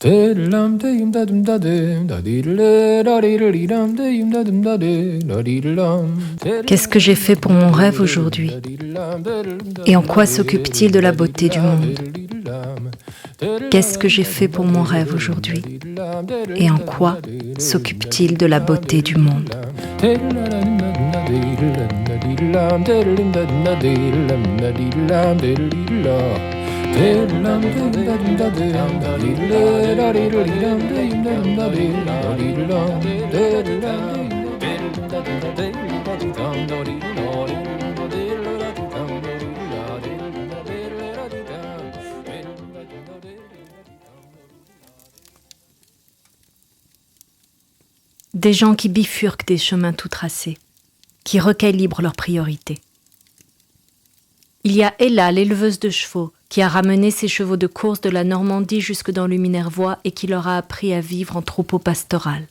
Qu'est-ce que j'ai fait pour mon rêve aujourd'hui? Et en quoi s'occupe-t-il de la beauté du monde? Qu'est-ce que j'ai fait pour mon rêve aujourd'hui? Et en quoi s'occupe-t-il de la beauté du monde? Des gens qui bifurquent des chemins tout tracés, qui recalibrent leurs priorités. Il y a Ella, l'éleveuse de chevaux, qui a ramené ses chevaux de course de la Normandie jusque dans le Minervois et qui leur a appris à vivre en troupeau pastoral.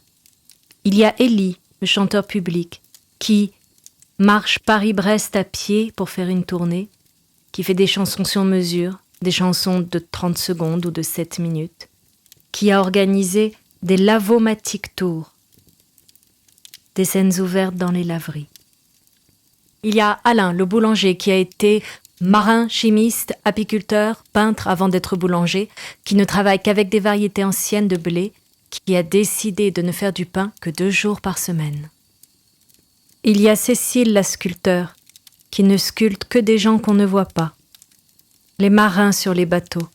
Il y a Élie, le chanteur public, qui marche Paris-Brest à pied pour faire une tournée, qui fait des chansons sur mesure, des chansons de 30 secondes ou de 7 minutes, qui a organisé des lavomatiques tours, des scènes ouvertes dans les laveries. Il y a Alain, le boulanger, qui a été marin, chimiste, apiculteur, peintre avant d'être boulanger, qui ne travaille qu'avec des variétés anciennes de blé, qui a décidé de ne faire du pain que 2 jours par semaine. Il y a Cécile, la sculpteur, qui ne sculpte que des gens qu'on ne voit pas. Les marins sur les bateaux,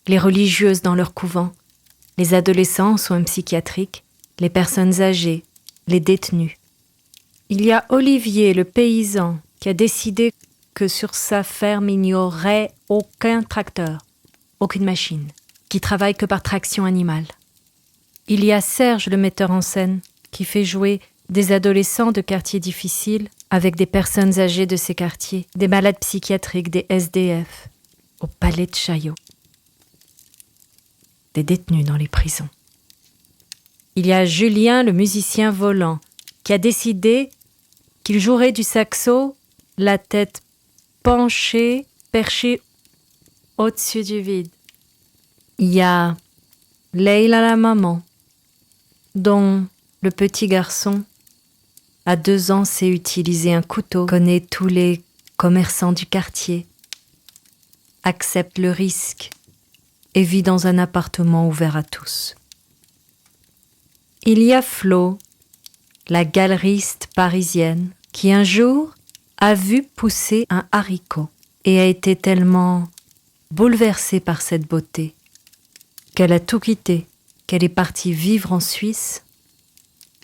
les religieuses dans leurs couvents, les adolescents en soins psychiatriques, les personnes âgées, les détenus. Il y a Olivier, le paysan, qui a décidé que sur sa ferme il n'y aurait aucun tracteur, aucune machine, qui travaille que par traction animale. Il y a Serge, le metteur en scène, qui fait jouer des adolescents de quartiers difficiles avec des personnes âgées de ces quartiers, des malades psychiatriques, des SDF, au palais de Chaillot, des détenus dans les prisons. Il y a Julien, le musicien volant, qui a décidé qu'il jouerait du saxo, la tête penchée, perchée au-dessus du vide. Il y a Leïla, la maman, dont le petit garçon, à 2 ans, sait utiliser un couteau, connaît tous les commerçants du quartier, accepte le risque et vit dans un appartement ouvert à tous. Il y a Flo, la galeriste parisienne, qui un jour a vu pousser un haricot et a été tellement bouleversée par cette beauté qu'elle a tout quitté, qu'elle est partie vivre en Suisse,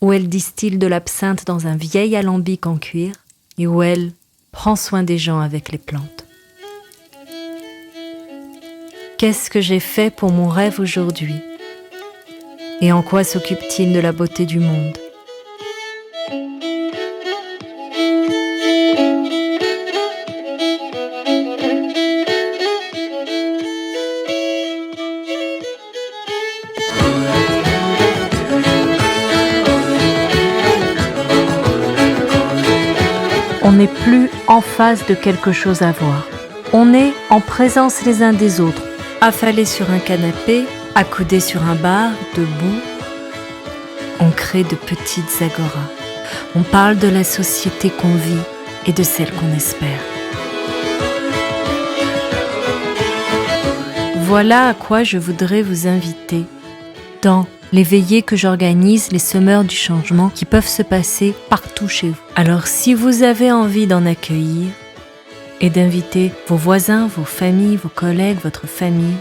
où elle distille de l'absinthe dans un vieil alambic en cuir et où elle prend soin des gens avec les plantes. Qu'est-ce que j'ai fait pour mon rêve aujourd'hui? Et en quoi s'occupe-t-il de la beauté du monde? On n'est plus en face de quelque chose à voir. On est en présence les uns des autres, affalés sur un canapé, accoudés sur un bar, debout. On crée de petites agoras. On parle de la société qu'on vit et de celle qu'on espère. Voilà à quoi je voudrais vous inviter dans les veillées que j'organise, les semeurs du changement qui peuvent se passer partout chez vous. Alors si vous avez envie d'en accueillir et d'inviter vos voisins, vos familles, vos collègues, votre famille,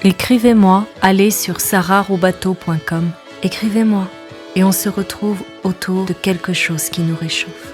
écrivez-moi, allez sur sarahrobateau.com, écrivez-moi et on se retrouve autour de quelque chose qui nous réchauffe.